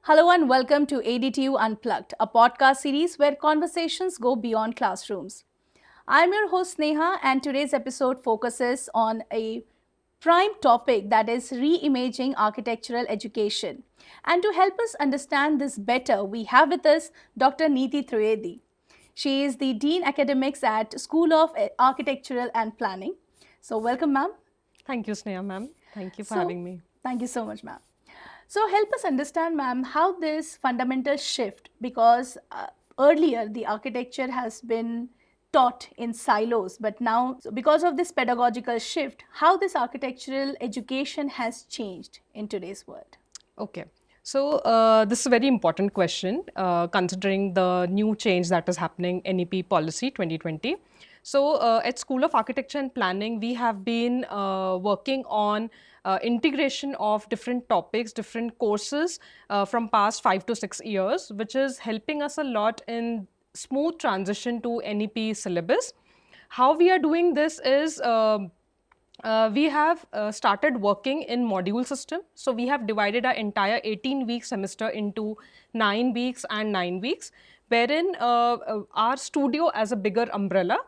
Hello and welcome to ADTU Unplugged, a podcast series where conversations go beyond classrooms. I'm your host Neha, and today's episode focuses on a prime topic, that is reimaging architectural education. And to help us understand this better, we have with us Dr. Neeti Trivedi. She is the Dean Academics at School of Architectural and Planning. So welcome, ma'am. Thank you, Sneha ma'am. Thank you for So, having me. Thank you so much, ma'am. So help us understand, ma'am, how this fundamental shift, because earlier the architecture has been taught in silos, but now, so because of this pedagogical shift, how this architectural education has changed in today's world. Okay. So this is a very important question considering the new change that is happening NEP policy 2020. So at School of Architecture and Planning, we have been working on integration of different topics, different courses from past 5 to 6 years, which is helping us a lot in smooth transition to NEP syllabus. How we are doing this is we have started working in module system. So we have divided our entire 18-week semester into 9 weeks and 9 weeks, wherein our studio as a bigger umbrella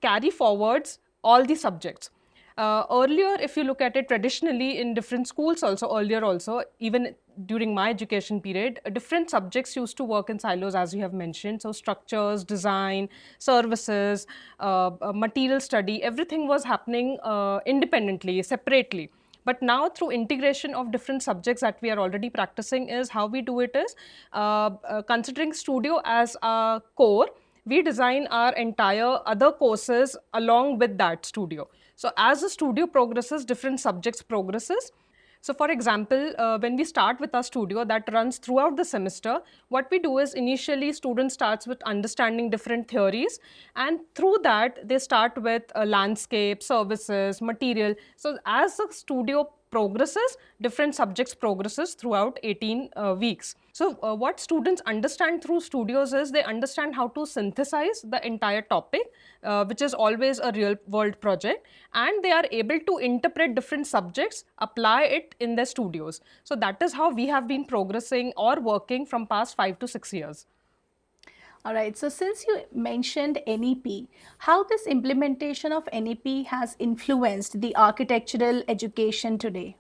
carry forwards all the subjects. Earlier, if you look at it traditionally in different schools also, even during my education period, different subjects used to work in silos, as you have mentioned. So structures, design, services, material study, everything was happening independently, separately. But now through integration of different subjects that we are already practicing, is how we do it is considering studio as a core, we design our entire other courses along with that studio. So as the studio progresses, different subjects progresses. So for example, when we start with our studio that runs throughout the semester, what we do is initially student starts with understanding different theories, and through that they start with landscape, services, material. So as the studio progresses, different subjects progresses throughout 18 weeks. So what students understand through studios is they understand how to synthesize the entire topic, which is always a real world project, and they are able to interpret different subjects, apply it in their studios. So that is how we have been progressing or working from past 5 to 6 years. All right, so since you mentioned NEP, how this implementation of NEP has influenced the architectural education today?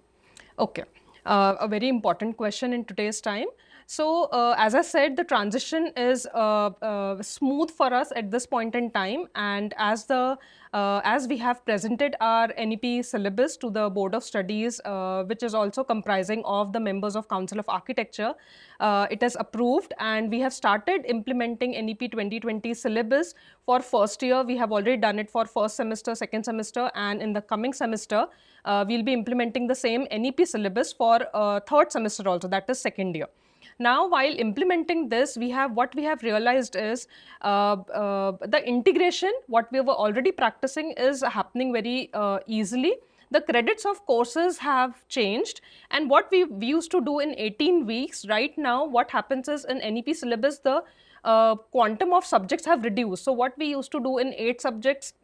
Okay, a very important question in today's time. So, as I said, the transition is smooth for us at this point in time, and as we have presented our NEP syllabus to the Board of Studies, which is also comprising of the members of Council of Architecture, it is approved, and we have started implementing NEP 2020 syllabus for first year. We have already done it for first semester, second semester, and in the coming semester, we'll be implementing the same NEP syllabus for third semester also, that is second year. Now, while implementing this, what we have realized is the integration, what we were already practicing, is happening very easily. The credits of courses have changed, and what we used to do in 18 weeks, right now, what happens is in NEP syllabus, the quantum of subjects have reduced. So what we used to do in 8 subjects,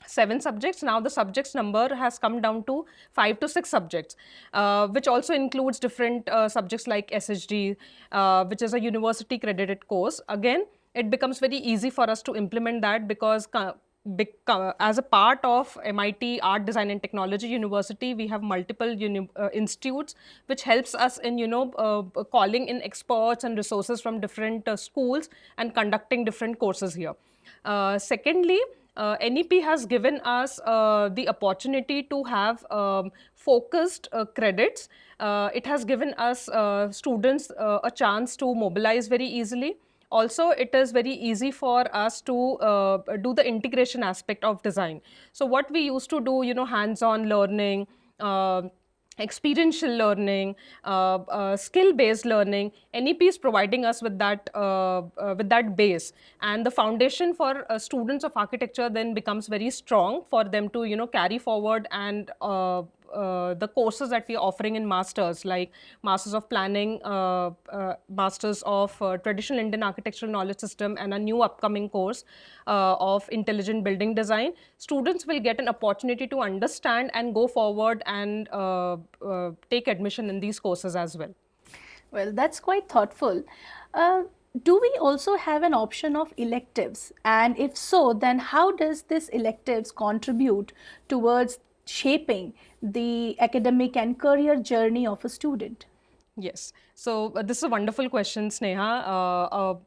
7 subjects, now the subjects number has come down to 5 to 6 subjects, which also includes different subjects like SHD, which is a university credited course. Again, it becomes very easy for us to implement that, because as a part of MIT Art, Design and Technology University, we have multiple institutes, which helps us in calling in experts and resources from different schools and conducting different courses here. Secondly, NEP has given us the opportunity to have focused credits. It has given us students a chance to mobilize very easily. Also, it is very easy for us to do the integration aspect of design. So what we used to do, hands-on learning, experiential learning, skill-based learning, NEP is providing us with that base, and the foundation for students of architecture then becomes very strong for them to carry forward and the courses that we are offering in masters, like Masters of Planning, Masters of Traditional Indian Architectural Knowledge System, and a new upcoming course of Intelligent Building Design, students will get an opportunity to understand and go forward and take admission in these courses as well. Well, that's quite thoughtful. Uh, do we also have an option of electives? And if so, then how does this electives contribute towards shaping the academic and career journey of a student? Yes. So this is a wonderful question, Sneha.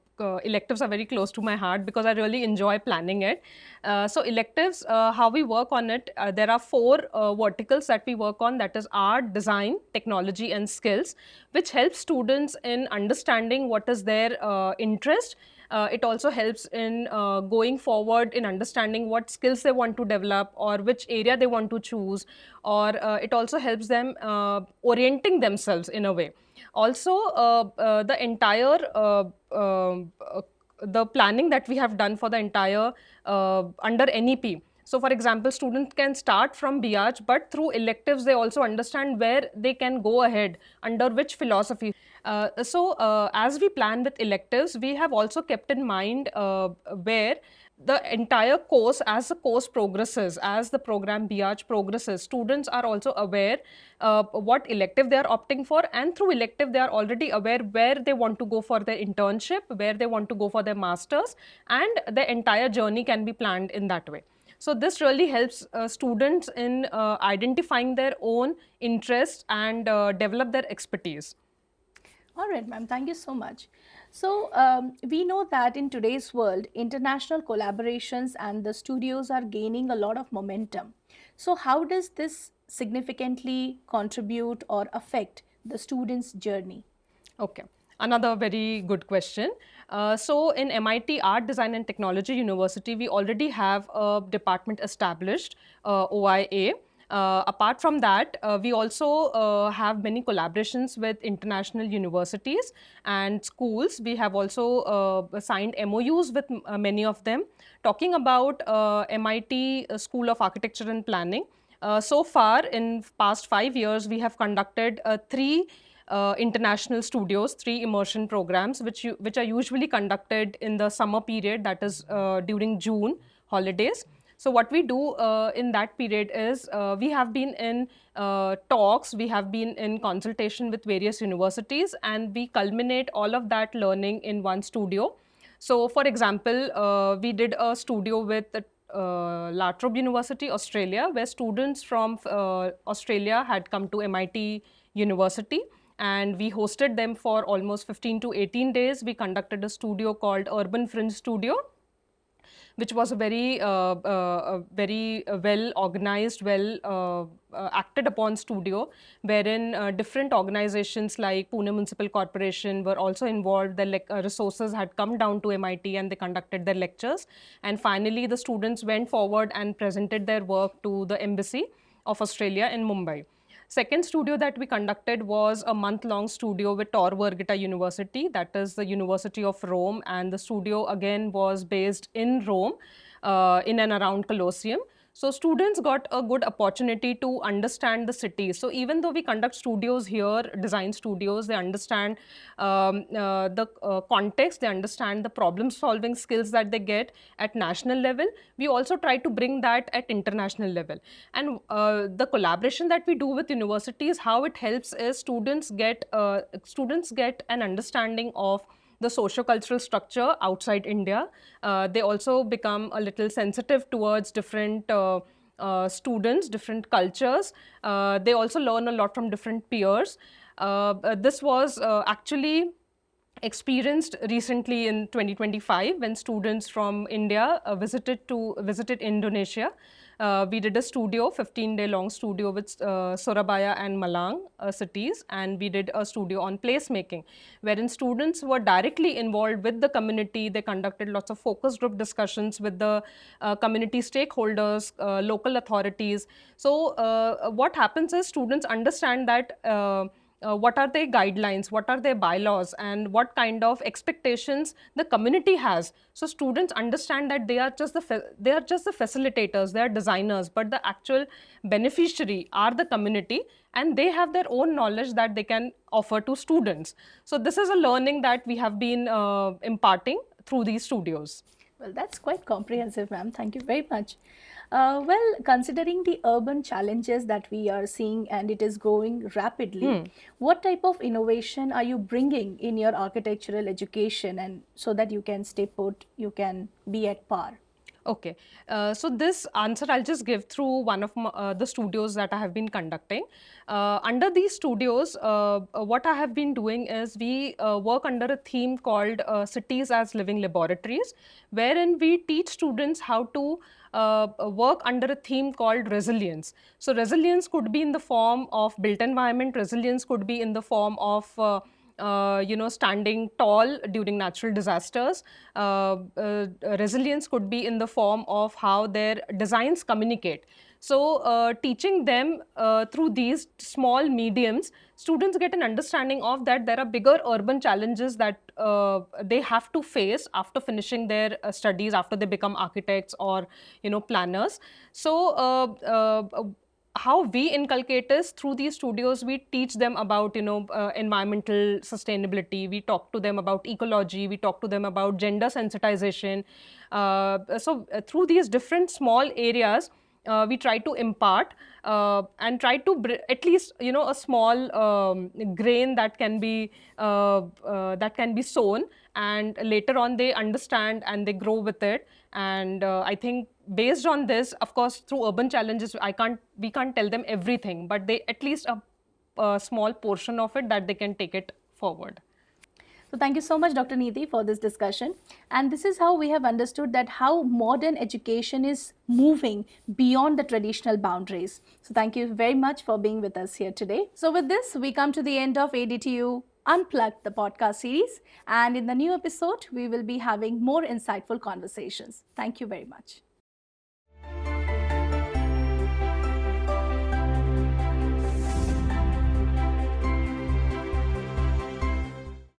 Electives are very close to my heart because I really enjoy planning it. So electives, how we work on it, there are four verticals that we work on, that is art, design, technology, and skills, which helps students in understanding what is their interest. It also helps in going forward in understanding what skills they want to develop or which area they want to choose, or it also helps them orienting themselves in a way. Also, the entire the planning that we have done for the entire under NEP. So, for example, students can start from BIAJ, but through electives, they also understand where they can go ahead, under which philosophy. As we plan with electives, we have also kept in mind where the entire course, as the course progresses, as the program BIAJ progresses, students are also aware what elective they are opting for, and through elective they are already aware where they want to go for their internship, where they want to go for their masters, and the entire journey can be planned in that way. So this really helps students in identifying their own interests and develop their expertise. All right, ma'am, thank you so much. So, we know that in today's world, international collaborations and the studios are gaining a lot of momentum. So, how does this significantly contribute or affect the student's journey? Okay, another very good question. So in MIT Art, Design and Technology University, we already have a department established, OIA. Apart from that, we also have many collaborations with international universities and schools. We have also signed MOUs with many of them. Talking about MIT School of Architecture and Planning, so far in past 5 years, we have conducted three international studios, three immersion programs, which are usually conducted in the summer period, that is during June holidays. So what we do in that period is we have been in talks, we have been in consultation with various universities, and we culminate all of that learning in one studio. So for example, we did a studio with La Trobe University, Australia, where students from Australia had come to MIT University, and we hosted them for almost 15 to 18 days. We conducted a studio called Urban Fringe Studio, which was a very well organized, well acted upon studio, wherein different organizations like Pune Municipal Corporation were also involved. The resources had come down to MIT and they conducted their lectures. And finally, the students went forward and presented their work to the Embassy of Australia in Mumbai. Second studio that we conducted was a month-long studio with Tor Vergata University, that is the University of Rome, and the studio again was based in Rome, in and around Colosseum. So students got a good opportunity to understand the city. So even though we conduct studios here, design studios, they understand the context, they understand the problem solving skills that they get at national level. We also try to bring that at international level. And the collaboration that we do with universities, how it helps is students get an understanding of the socio-cultural structure outside India. They also become a little sensitive towards different students, different cultures. They also learn a lot from different peers. This was actually experienced recently in 2025 when students from India visited Indonesia. We did a studio, 15-day long studio with Surabaya and Malang cities, and we did a studio on placemaking, wherein students were directly involved with the community. They conducted lots of focus group discussions with the community stakeholders, local authorities. So what happens is students understand that what are their guidelines, what are their bylaws, and what kind of expectations the community has. So students understand that they are just the facilitators, they are designers, but the actual beneficiary are the community, and they have their own knowledge that they can offer to students. So this is a learning that we have been imparting through these studios. Well, that's quite comprehensive, ma'am. Thank you very much. Well, considering the urban challenges that we are seeing and it is growing rapidly, what type of innovation are you bringing in your architectural education and so that you can stay put, you can be at par? Okay, so this answer I'll just give through one of the studios that I have been conducting. Under these studios, what I have been doing is we work under a theme called Cities as Living Laboratories, wherein we teach students how to work under a theme called resilience. So resilience could be in the form of built environment, resilience could be in the form of standing tall during natural disasters. Resilience could be in the form of how their designs communicate. So teaching them through these small mediums, students get an understanding of that there are bigger urban challenges that they have to face after finishing their studies, after they become architects or planners. So how we inculcate is through these studios. We teach them about environmental sustainability, we talk to them about ecology, we talk to them about gender sensitization. Through these different small areas, we try to impart and try to at least a small grain that can be sown, and later on they understand and they grow with it. And I think based on this, of course, through urban challenges, we can't tell them everything, but they at least a small portion of it that they can take it forward. So thank you so much, Dr. Neeti, for this discussion. And this is how we have understood that how modern education is moving beyond the traditional boundaries. So thank you very much for being with us here today. So with this, we come to the end of ADTU Unplugged, the podcast series. And in the new episode, we will be having more insightful conversations. Thank you very much.